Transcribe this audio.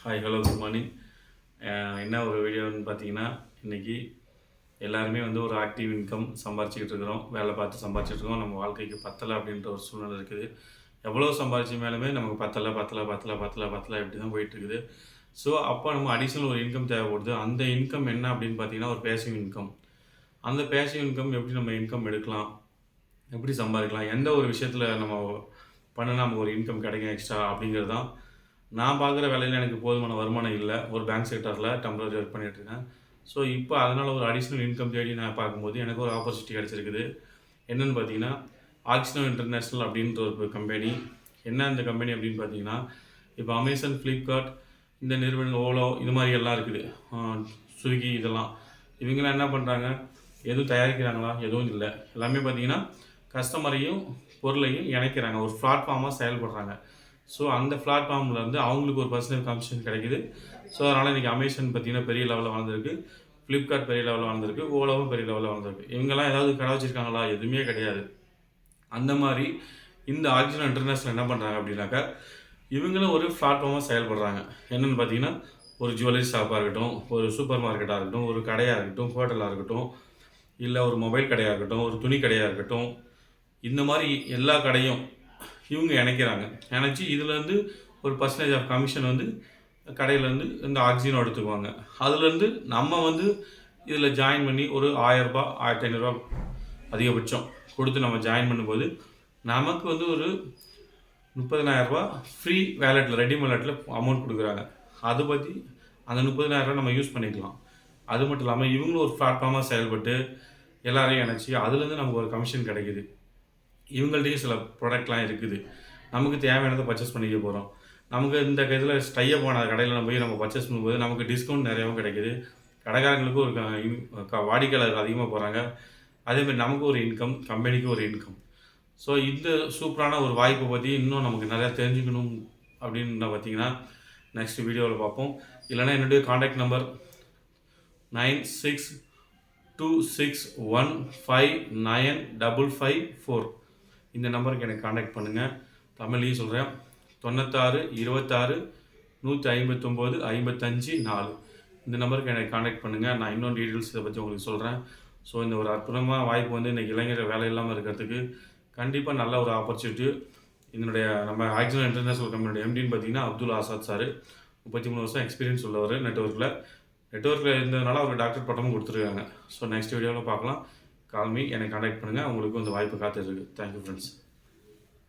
Hi hello good morning. என்ன ஒரு வீடியோன்னு பார்த்தீங்கன்னா, இன்றைக்கி எல்லாருமே வந்து ஒரு ஆக்டிவ் இன்கம் சம்பாரிச்சிக்கிட்டு இருக்கிறோம். வேலை பார்த்து சம்பாரிச்சிட்டு இருக்கோம். நம்ம வாழ்க்கைக்கு பத்தலை அப்படின்ற ஒரு சூழ்நிலை இருக்குது. எவ்வளோ சம்பாரிச்ச மேலுமே நமக்கு பத்தலை பத்தலை பத்தலை பத்தலை பத்தலை இப்படி தான் போயிட்டுருக்குது. ஸோ அப்போ நம்ம அடிஷ்னல் ஒரு இன்கம் தேவைப்படுது. அந்த இன்கம் என்ன அப்படின்னு பார்த்தீங்கன்னா, ஒரு பேசிவ் இன்கம். அந்த பேசிவ் இன்கம் எப்படி நம்ம இன்கம் எடுக்கலாம், எப்படி சம்பாதிக்கலாம், எந்த ஒரு விஷயத்தில் நம்ம பண்ணினா நமக்கு ஒரு இன்கம் கிடைக்கும் எக்ஸ்ட்ரா அப்படிங்கிறது தான். நான் பார்க்குற வேலையில் எனக்கு போதுமான வருமானம் இல்லை. ஒரு பேங்க் செக்டாரில் டெம்பரரி ஒர்க் பண்ணிகிட்ருக்கேன். ஸோ இப்போ அதனால் ஒரு அடிஷ்னல் இன்கம் தேடி நான் பார்க்கும்போது எனக்கு ஒரு ஆப்பர்ச்சுனிட்டி கிடச்சிருக்குது. என்னென்னு பார்த்தீங்கன்னா, ஆக்சினோ இன்டர்நேஷ்னல் அப்படின்ற ஒரு கம்பெனி. என்ன இந்த கம்பெனி அப்படின்னு பார்த்தீங்கன்னா, இப்போ அமேசான், ஃப்ளிப்கார்ட் இந்த நிறுவனங்கள், ஓலோ இது மாதிரி எல்லாம் இருக்குது. ஸ்விக்கி இதெல்லாம். இவங்களாம் என்ன பண்ணுறாங்க, எதுவும் தயாரிக்கிறாங்களா? எதுவும் இல்லை. எல்லாமே பார்த்தீங்கன்னா கஸ்டமரையும் பொருளையும் இணைக்கிறாங்க. ஒரு பிளாட்ஃபார்மாக செயல்படுறாங்க. ஸோ அந்த பிளாட்ஃபார்மில் வந்து அவங்களுக்கு ஒரு பர்சனல் கமிஷன் கிடைக்குது. ஸோ அதனால் இன்றைக்கி அமேசான் பார்த்திங்கன்னா பெரிய லெவலில் வளர்ந்துருக்கு. ஃப்ளிப்கார்ட் பெரிய லெவலில் வளர்ந்துருக்கு. ஓலாவும் பெரிய லெவலில் வளர்ந்துருக்கு. இவங்கெல்லாம் ஏதாவது கடை வச்சுருக்காங்களா? எதுவுமே கிடையாது. அந்த மாதிரி இந்த ஆக்சிஜன் இன்டர்நேஷ்னல் என்ன பண்ணுறாங்க அப்படின்னாக்கா, இவங்களும் ஒரு பிளாட்ஃபார்மாக செயல்படுறாங்க. என்னென்னு பார்த்தீங்கன்னா, ஒரு ஜுவல்லரி ஷாப்பாக இருக்கட்டும், ஒரு சூப்பர் மார்க்கெட்டாக இருக்கட்டும், ஒரு கடையாக இருக்கட்டும், ஹோட்டலாக இருக்கட்டும், இல்லை ஒரு மொபைல் கடையாக இருக்கட்டும், ஒரு துணி கடையாக இருக்கட்டும், இந்த மாதிரி எல்லா கடையும் இவங்க இணைக்கிறாங்க. இணைச்சி இதுலேருந்து ஒரு பர்சன்டேஜ் ஆஃப் கமிஷன் வந்து கடையிலேருந்து இந்த ஆக்சிஜன் எடுத்துக்குவாங்க. அதுலேருந்து நம்ம வந்து இதில் ஜாயின் பண்ணி ஒரு ரூ. 1000 1500 அதிகபட்சம் கொடுத்து நம்ம ஜாயின் பண்ணும்போது நமக்கு வந்து ஒரு ரூ. 30,000 ஃப்ரீ வேலெட்டில், ரெடி வேலெட்டில் அமௌண்ட் கொடுக்குறாங்க. அதை பற்றி அந்த ரூ. 30,000 நம்ம யூஸ் பண்ணிக்கலாம். அது மட்டும் இல்லாமல் இவங்களும் ஒரு பிளாட்ஃபார்மாக செயல்பட்டு எல்லாரையும் இணைச்சி அதுலேருந்து நமக்கு ஒரு கமிஷன் கிடைக்குது. இவங்கள்ட்டையும் சில ப்ராடக்ட்லாம் இருக்குது. நமக்கு தேவையானதை பர்ச்சேஸ் பண்ணிக்க போகிறோம். நமக்கு இந்த இதில் டையப்பான கடையில் நம்ம போய் நம்ம பர்ச்சேஸ் பண்ணும்போது நமக்கு டிஸ்கவுண்ட் நிறையாவும் கிடைக்குது. கடைக்காரங்களுக்கும் ஒரு வாடிக்கையாளர் அதிகமாக போகிறாங்க. அதேமாதிரி நமக்கு ஒரு இன்கம், கம்பெனிக்கு ஒரு இன்கம். ஸோ இந்த சூப்பரான ஒரு வாய்ப்பை பற்றி இன்னும் நமக்கு நிறையா தெரிஞ்சுக்கணும் அப்படின்னு பார்த்தீங்கன்னா நெக்ஸ்ட் வீடியோவில் பார்ப்போம். இல்லைனா என்னுடைய காண்டாக்ட் நம்பர் 9626159554. இந்த நம்பருக்கு எனக்கு காண்டாக்ட் பண்ணுங்கள். தமிழ்லையும் சொல்கிறேன், 96 26 159 55 4. இந்த நம்பருக்கு எனக்கு காண்டாக்ட் பண்ணுங்கள். நான் இன்னும் டீட்டெயில்ஸ் இதை பற்றி உங்களுக்கு சொல்கிறேன். ஸோ இந்த ஒரு அற்புதமான வாய்ப்பு வந்து இன்றைக்கி இளைஞர் வேலை இல்லாமல் இருக்கிறதுக்கு கண்டிப்பாக நல்ல ஒரு ஆப்பர்ச்சுனிட்டி. இதனுடைய நம்ம ஆக்சிஜன் இன்டர்நேஷ்னல் கம்பெனியோட எம்டின்னு பார்த்தீங்கன்னா அப்துல் ஆசாத் சார். 33 வருஷம் எக்ஸ்பீரியன்ஸ் உள்ளவர். நெட்வொர்க்கில் இருந்ததுனால அவர் டாக்டர் பட்டமும் கொடுத்துருக்காங்க. ஸோ நெக்ஸ்ட் வீடியோவில் பார்க்கலாம். கால் மீ, எனக்கு காண்டாக்ட் பண்ணுங்கள். உங்களுக்கு இந்த வாய்ப்பு காத்துருக்கு. Thank you friends.